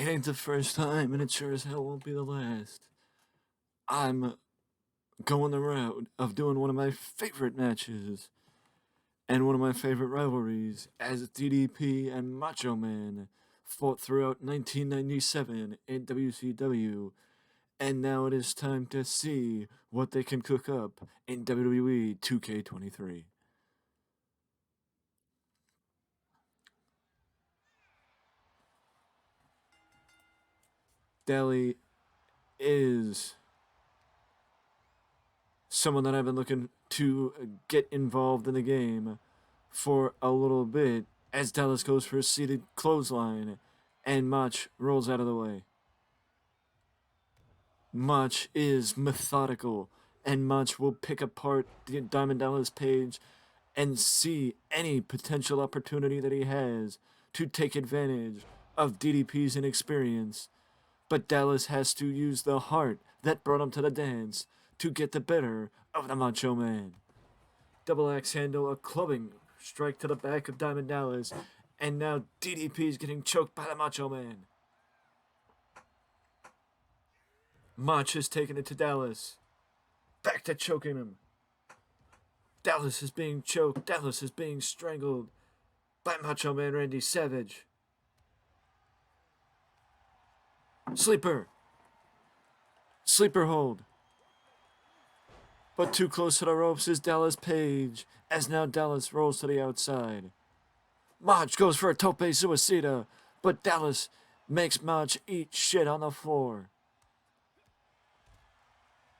It ain't the first time, and it sure as hell won't be the last. I'm going the route of doing one of my favorite matches and one of my favorite rivalries as DDP and Macho Man fought throughout 1997 in WCW, and now it is time to see what they can cook up in WWE 2K23. Dally is someone that I've been looking to get involved in the game for a little bit as Dallas goes for a seated clothesline and Mach rolls out of the way. Mach is methodical and Mach will pick apart the Diamond Dallas Page and see any potential opportunity that he has to take advantage of DDP's inexperience. But Dallas has to use the heart that brought him to the dance to get the better of the Macho Man. Double axe handle, a clubbing strike to the back of Diamond Dallas, and now DDP is getting choked by the Macho Man. Mach has taken it to Dallas. Back to choking him. Dallas is being choked. Dallas is being strangled by Macho Man Randy Savage. Sleeper. Sleeper hold. But too close to the ropes is Dallas Page, as now Dallas rolls to the outside. Mach goes for a tope suicida, but Dallas makes Mach eat shit on the floor.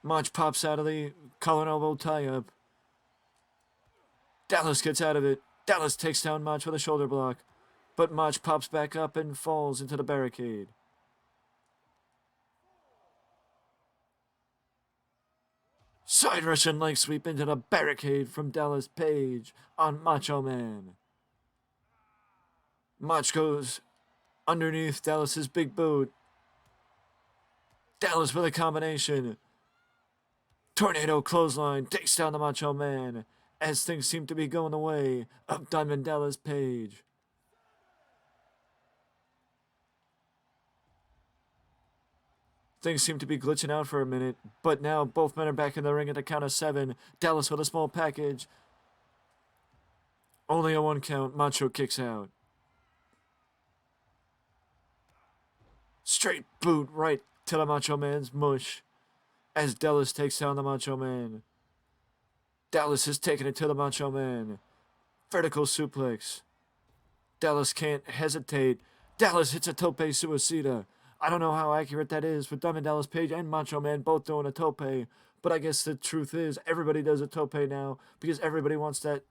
Mach pops out of the collar and elbow tie-up. Dallas gets out of it. Dallas takes down Mach with a shoulder block, but Mach pops back up and falls into the barricade. Side Russian leg sweep into the barricade from Dallas Page on Macho Man. Mach goes underneath Dallas's big boot. Dallas with a combination. Tornado clothesline takes down the Macho Man as things seem to be going the way of Diamond Dallas Page. Things seem to be glitching out for a minute, but now both men are back in the ring at the count of 7. Dallas with a small package. Only a 1 count. Macho kicks out. Straight boot right to the Macho Man's mush as Dallas takes down the Macho Man. Dallas is taking it to the Macho Man. Vertical suplex. Dallas can't hesitate. Dallas hits a tope suicida. I don't know how accurate that is with Diamond Dallas Page and Macho Man both doing a tope, but I guess the truth is everybody does a tope now because everybody wants that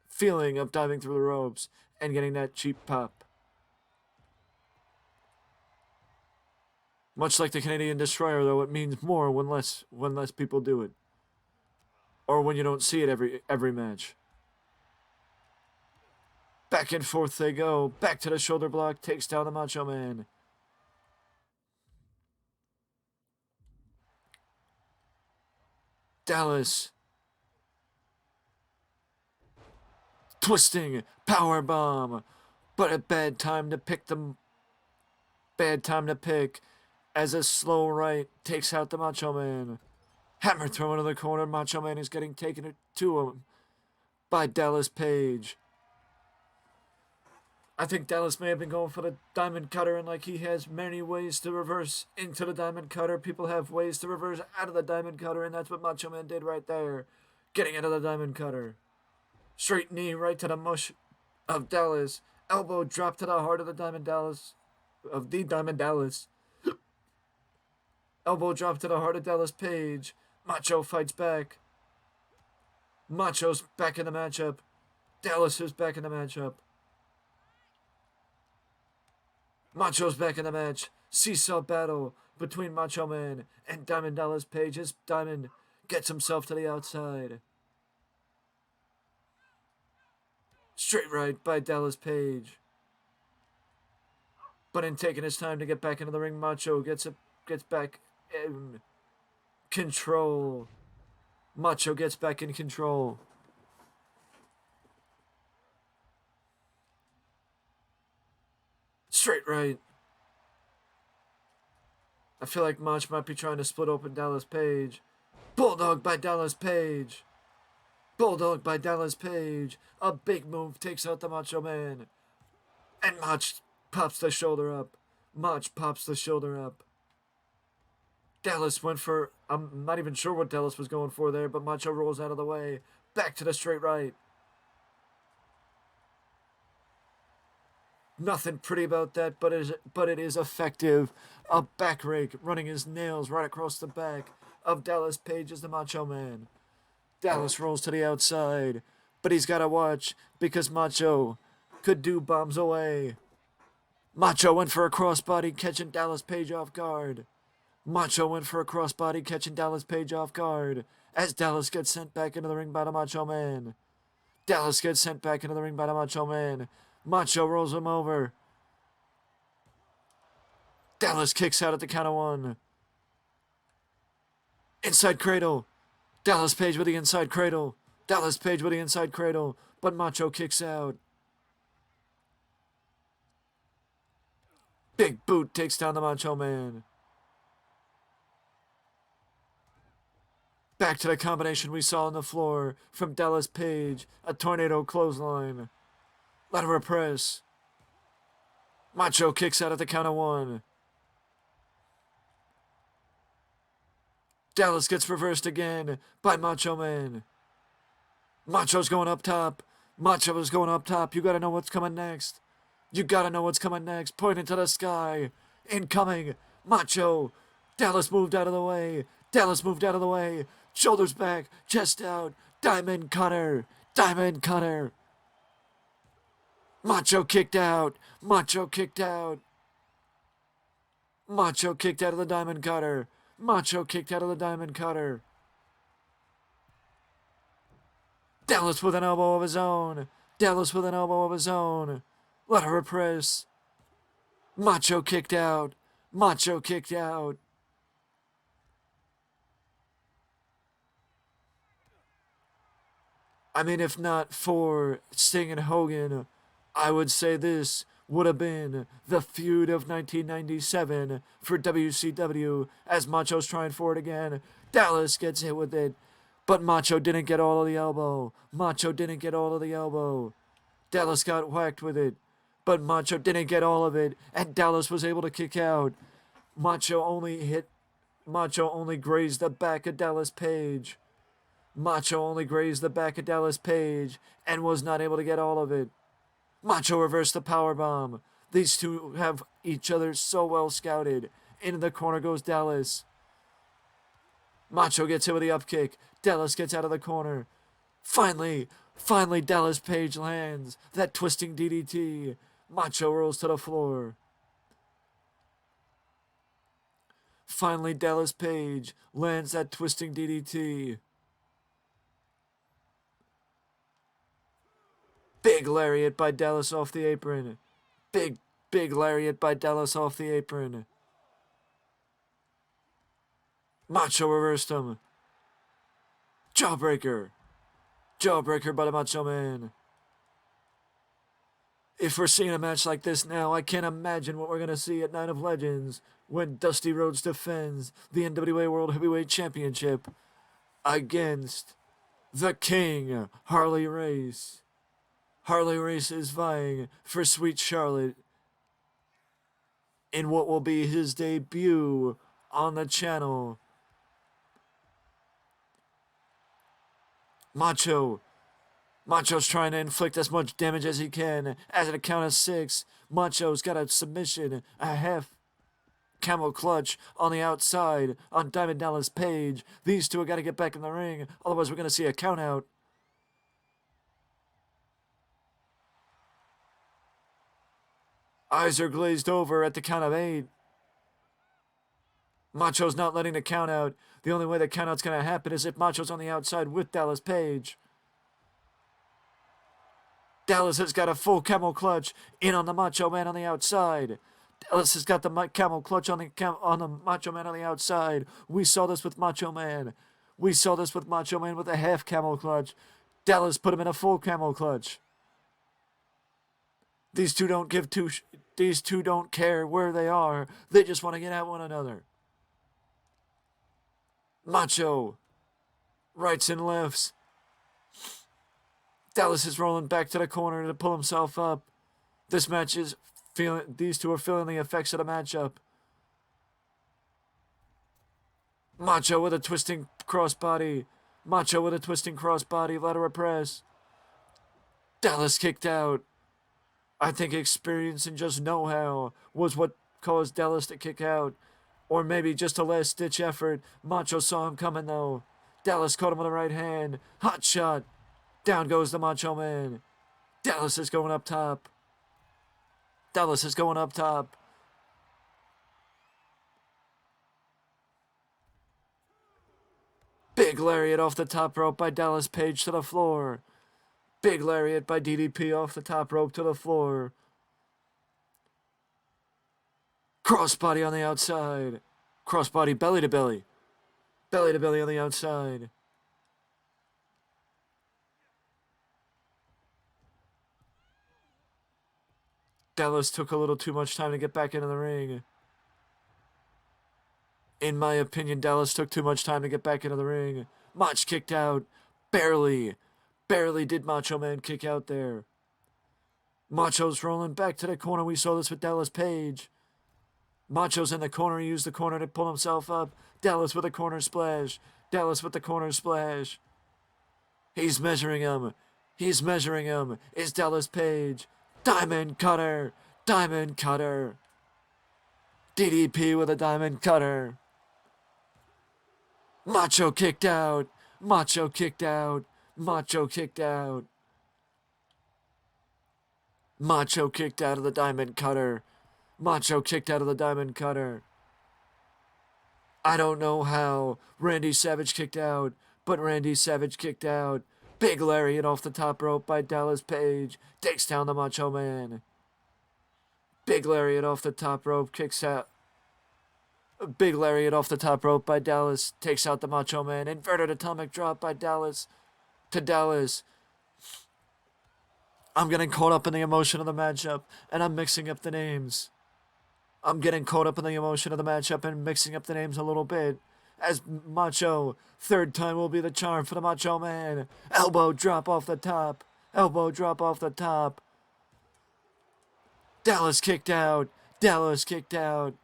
feeling of diving through the ropes and getting that cheap pop. Much like the Canadian Destroyer, though, it means more when less people do it, or when you don't see it every match. Back and forth they go. Back to the shoulder block, takes down the Macho Man. Dallas. Twisting power bomb, but a bad time to pick as a slow right takes out the Macho Man. Hammer throw into the corner. Macho Man is getting taken to him by Dallas Page. I think Dallas may have been going for the Diamond Cutter, and like he has many ways to reverse into the Diamond Cutter, people have ways to reverse out of the Diamond Cutter, and that's what Macho Man did right there. Getting out of the Diamond Cutter. Straight knee right to the mush of Dallas. Elbow drop to the heart of the Diamond Dallas. Elbow drop to the heart of Dallas Page. Macho fights back. Macho's back in the matchup. Dallas is back in the matchup. Macho's back in the match. Seesaw battle between Macho Man and Diamond Dallas Page as Diamond gets himself to the outside. Straight right by Dallas Page. But in taking his time to get back into the ring, Macho gets back in control. Macho gets back in control. Straight right. I feel like Mach might be trying to split open Dallas Page. Bulldog by Dallas Page. Bulldog by Dallas Page. A big move takes out the Macho Man. And Mach pops the shoulder up. Mach pops the shoulder up. Dallas went for... I'm not even sure what Dallas was going for there, but Macho rolls out of the way. Back to the straight right. Nothing pretty about that, but it is effective. A back rake running his nails right across the back of Dallas Page as the Macho Man. Dallas rolls to the outside, but he's got to watch because Macho could do bombs away. Macho went for a crossbody, catching Dallas Page off guard. Macho went for a crossbody, catching Dallas Page off guard as Dallas gets sent back into the ring by the Macho Man. Dallas gets sent back into the ring by the Macho Man. Macho rolls him over. Dallas kicks out at the count of one. Inside cradle. Dallas Page with the inside cradle. Dallas Page with the inside cradle. But Macho kicks out. Big boot takes down the Macho Man. Back to the combination we saw on the floor from Dallas Page. A tornado clothesline. Lateral press. Macho kicks out at the count of one. Dallas gets reversed again by Macho Man. Macho's going up top. Macho is going up top. You gotta know what's coming next. You gotta know what's coming next. Pointing to the sky. Incoming. Macho. Dallas moved out of the way. Dallas moved out of the way. Shoulders back. Chest out. Diamond cutter. Diamond cutter. Macho kicked out. Macho kicked out. Macho kicked out of the diamond cutter. Macho kicked out of the diamond cutter. Dallas with an elbow of his own. Dallas with an elbow of his own. Let her press. Macho kicked out. Macho kicked out. I mean, if not for Sting and Hogan, I would say this would have been the feud of 1997 for WCW as Macho's trying for it again. Dallas gets hit with it, but Macho didn't get all of the elbow. Macho didn't get all of the elbow. Dallas got whacked with it, but Macho didn't get all of it, and Dallas was able to kick out. Macho only grazed the back of Dallas Page. Macho only grazed the back of Dallas Page and was not able to get all of it. Macho reversed the powerbomb. These two have each other so well scouted. Into the corner goes Dallas. Macho gets hit with the upkick. Dallas gets out of the corner. Finally, Dallas Page lands that twisting DDT. Macho rolls to the floor. Finally, Dallas Page lands that twisting DDT. Big lariat by Dallas off the apron. Big lariat by Dallas off the apron. Macho reversed him. Jawbreaker. Jawbreaker by the Macho Man. If we're seeing a match like this now, I can't imagine what we're going to see at Night of Legends when Dusty Rhodes defends the NWA World Heavyweight Championship against the King, Harley Race. Harley Race is vying for Sweet Charlotte in what will be his debut on the channel. Macho's trying to inflict as much damage as he can. As at a count of 6, Macho's got a submission, a half camel clutch on the outside on Diamond Dallas Page. These two have got to get back in the ring, otherwise we're going to see a count out. Eyes are glazed over at the count of 8. Macho's not letting the count out. The only way the count out's going to happen is if Macho's on the outside with Dallas Page. Dallas has got a full camel clutch in on the Macho Man on the outside. Dallas has got the camel clutch on the Macho Man on the outside. We saw this with Macho Man. We saw this with Macho Man with a half camel clutch. Dallas put him in a full camel clutch. These two don't care where they are. They just want to get at one another. Macho. Rights and lefts. Dallas is rolling back to the corner to pull himself up. This match is these two are feeling the effects of the matchup. Macho with a twisting crossbody. Macho with a twisting crossbody. Lateral press. Dallas kicked out. I think experience and just know-how was what caused Dallas to kick out. Or maybe just a last-ditch effort. Macho saw him coming, though. Dallas caught him with the right hand. Hot shot. Down goes the Macho Man. Dallas is going up top. Dallas is going up top. Big lariat off the top rope by Dallas Page to the floor. Big lariat by DDP off the top rope to the floor. Crossbody on the outside. Crossbody belly to belly. Belly to belly on the outside. Dallas took a little too much time to get back into the ring. In my opinion, Dallas took too much time to get back into the ring. Mach kicked out. Barely. Barely did Macho Man kick out there. Macho's rolling back to the corner. We saw this with Dallas Page. Macho's in the corner. He used the corner to pull himself up. Dallas with a corner splash. Dallas with the corner splash. He's measuring him. He's measuring him. It's Dallas Page. Diamond cutter. Diamond cutter. DDP with a diamond cutter. Macho kicked out. Macho kicked out. Macho kicked out. Macho kicked out of the diamond cutter. Macho kicked out of the diamond cutter. I don't know how Randy Savage kicked out, but Randy Savage kicked out. Big lariat off the top rope by Dallas Page. Takes down the Macho Man. Big lariat off the top rope. Kicks out. Big lariat off the top rope by Dallas. Takes out the Macho Man. Inverted atomic drop by Dallas. To Dallas. I'm getting caught up in the emotion of the matchup, and I'm mixing up the names. I'm getting caught up in the emotion of the matchup and mixing up the names a little bit. As Macho, third time will be the charm for the Macho Man. Elbow drop off the top. Elbow drop off the top. Dallas kicked out. Dallas kicked out.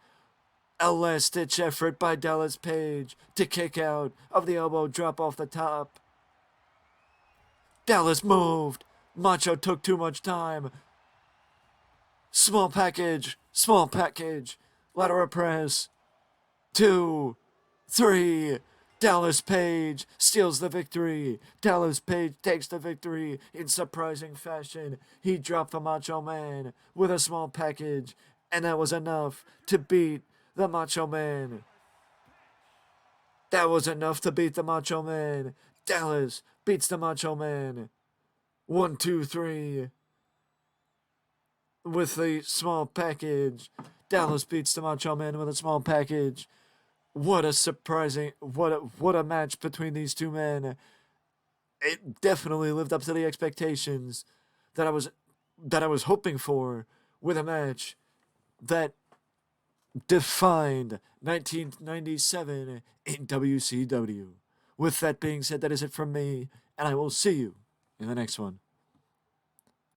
A last-ditch effort by Dallas Page to kick out of the elbow drop off the top. Dallas moved. Macho took too much time. Small package. Small package. Lateral press. 2, 3. Dallas Page steals the victory. Dallas Page takes the victory in surprising fashion. He dropped the Macho Man with a small package, and that was enough to beat the Macho Man. That was enough to beat the Macho Man. Dallas beats the Macho Man. 1, 2, 3. With the small package. Dallas beats the Macho Man with a small package. What a surprising, what a match between these two men. It definitely lived up to the expectations that I was hoping for with a match that defined 1997 in WCW. With that being said, that is it from me, and I will see you in the next one.